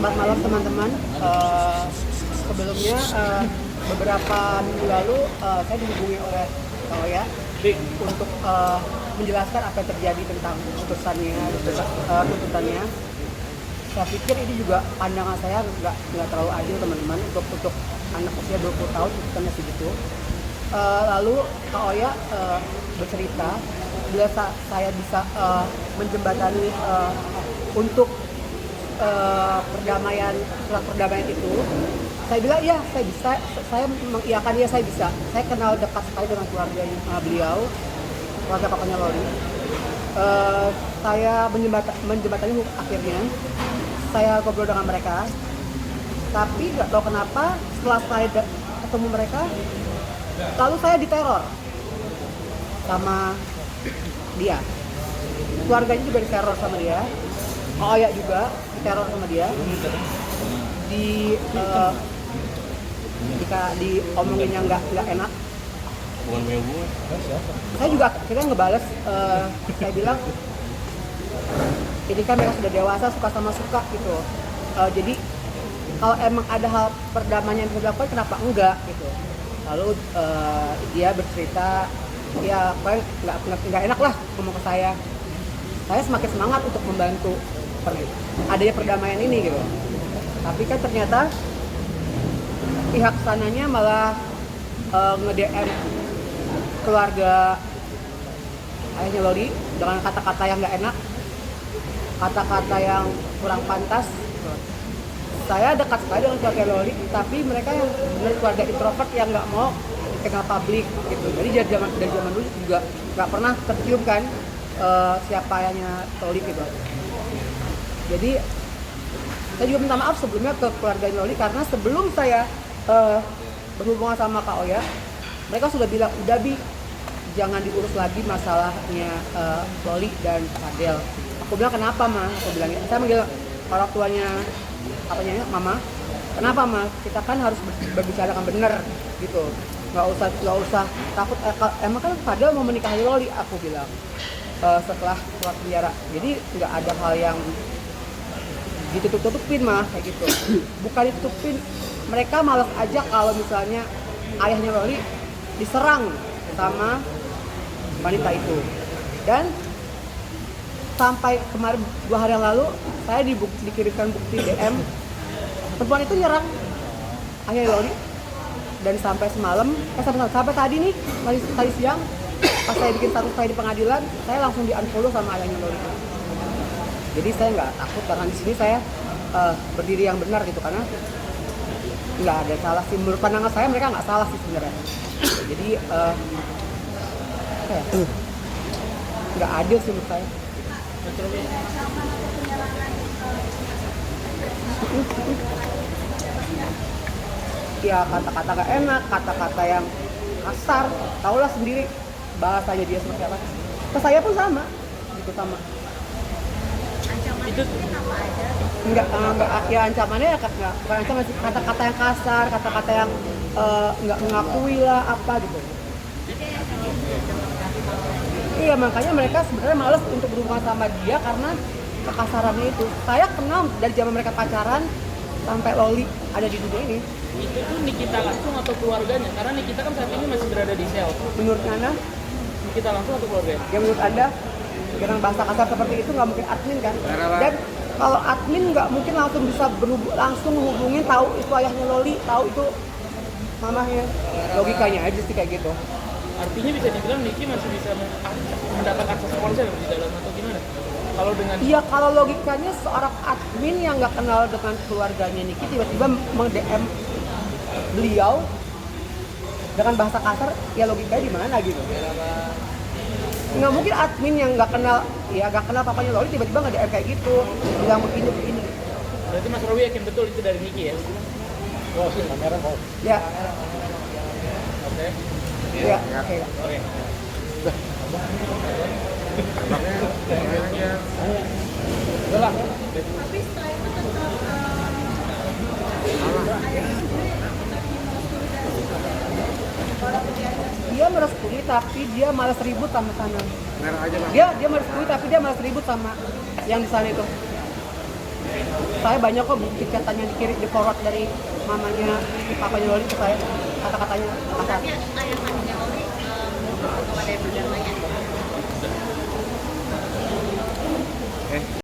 Selamat malam teman-teman. Sebelumnya beberapa minggu lalu saya dihubungi oleh ya untuk menjelaskan apa yang terjadi tentang tuntutannya. Saya pikir ini juga pandangan saya nggak terlalu adil teman-teman untuk anak usia 20 tahun tuntutannya segitu. Lalu Kak Oya bercerita bila saya bisa menjembatani untuk surat perdamaian itu. Saya bilang iya, saya bisa. Saya mengiyakan iya, saya bisa. Saya kenal dekat sekali dengan keluarga beliau, keluarga papanya Loli. Saya menjembatani akhirnya. Saya ngobrol dengan mereka, tapi nggak tahu kenapa setelah saya ketemu mereka, lalu saya diteror sama dia. Keluarganya juga diteror sama dia. Oh ya juga diteror sama dia. Diomongin yang nggak enak. Bukan punya gue. Saya juga akhirnya ngebales. Saya bilang ini kan mereka sudah dewasa, suka sama suka gitu. Jadi kalau emang ada hal perdamaian yang bisa dilakukan, kenapa enggak gitu. Lalu dia bercerita, ya nggak enak lah ngomong ke saya. Saya semakin semangat untuk membantu adanya perdamaian ini gitu. Tapi kan ternyata pihak sananya malah nge-DM keluarga ayahnya Loli dengan kata-kata yang nggak enak, kata-kata yang kurang pantas. Saya dekat sekali dengan keluarga Loli, tapi mereka yang benar keluarga introvert yang nggak mau kenal publik gitu. Jadi dari zaman dulu juga nggak pernah tercium kan siapa ayahnya Loli gitu. Jadi saya juga minta maaf sebelumnya ke keluarga Loli karena sebelum saya berhubungan sama Kak Oya, mereka sudah bilang udah Bi, jangan diurus lagi masalahnya Loli dan Fadel. Aku bilang kenapa Ma? Aku bilang saya manggil orang tuanya Mama. Kenapa Ma? Kita kan harus berbicara yang benar gitu. Nggak usah takut. Emang kan Fadel mau menikahi Loli, aku bilang setelah keluar penjara. Jadi nggak ada hal yang ditutup-tutupin mah kayak gitu. Bukan ditutupin, mereka malas aja kalau misalnya ayahnya Loli diserang sama wanita itu. Dan sampai kemarin 2 hari yang lalu saya dikirimkan bukti DM perempuan itu nyerang ayahnya Loli. Dan sampai semalam, sampai tadi nih, tadi siang pas saya bikin status saya di pengadilan, saya langsung di-unfollow sama ayahnya Loli. Jadi saya nggak takut karena di sini saya berdiri yang benar gitu, karena nggak ada salah sih. Menurut pandangan saya mereka nggak salah sih sebenarnya. Jadi nggak adil sih menurut saya. Ya kata-kata nggak enak, kata-kata yang kasar, tahulah sendiri bahasanya dia seperti apa. Ke saya pun sama, gitu sama. Itu enggak ya ancamannya ya bukan ancaman sih, kata-kata yang kasar, kata-kata yang nggak mengakui lah apa gitu. Iya, makanya mereka sebenarnya malas untuk berhubungan sama dia karena kekasarannya itu. Saya kenal dari zaman mereka pacaran sampai Loli ada di dunia ini. Itu tuh Nikita langsung atau keluarganya? Karena Nikita kan saat ini masih berada di sel. Menurut Anda? Nikita langsung atau keluarganya? Ya menurut Anda? Dengan bahasa kasar seperti itu nggak mungkin admin kan? Dan kalau admin nggak mungkin langsung bisa langsung menghubungin, tahu itu ayahnya Loli, tahu itu mamahnya. Logikanya aja sih kayak gitu. Artinya bisa dibilang Niki masih bisa mendapat akses ponsel di dalam atau gimana? Kalau dengan iya, kalau logikanya seorang admin yang nggak kenal dengan keluarganya Niki tiba-tiba meng-DM beliau dengan bahasa kasar, ya logikanya di mana gitu? Nggak mungkin admin yang nggak kenal papanya Loli tiba-tiba nge-DM kayak gitu, bilang begini. Berarti Mas Rowi yakin betul itu dari Niki ya? Oh sih, kamera kok. Ya. Oke. Ya, oke. Udah lah. Dia merestui tapi dia malas ribut sama sana. Merah aja lah. Dia merestui tapi dia malas ribut sama yang di sana itu. Saya banyak kok bukti katanya dikirim di forward dari mamanya papanya Loli ke saya, kata-katanya kasar. Tapi ayah kandungnya Loli kepada yang bergamanya.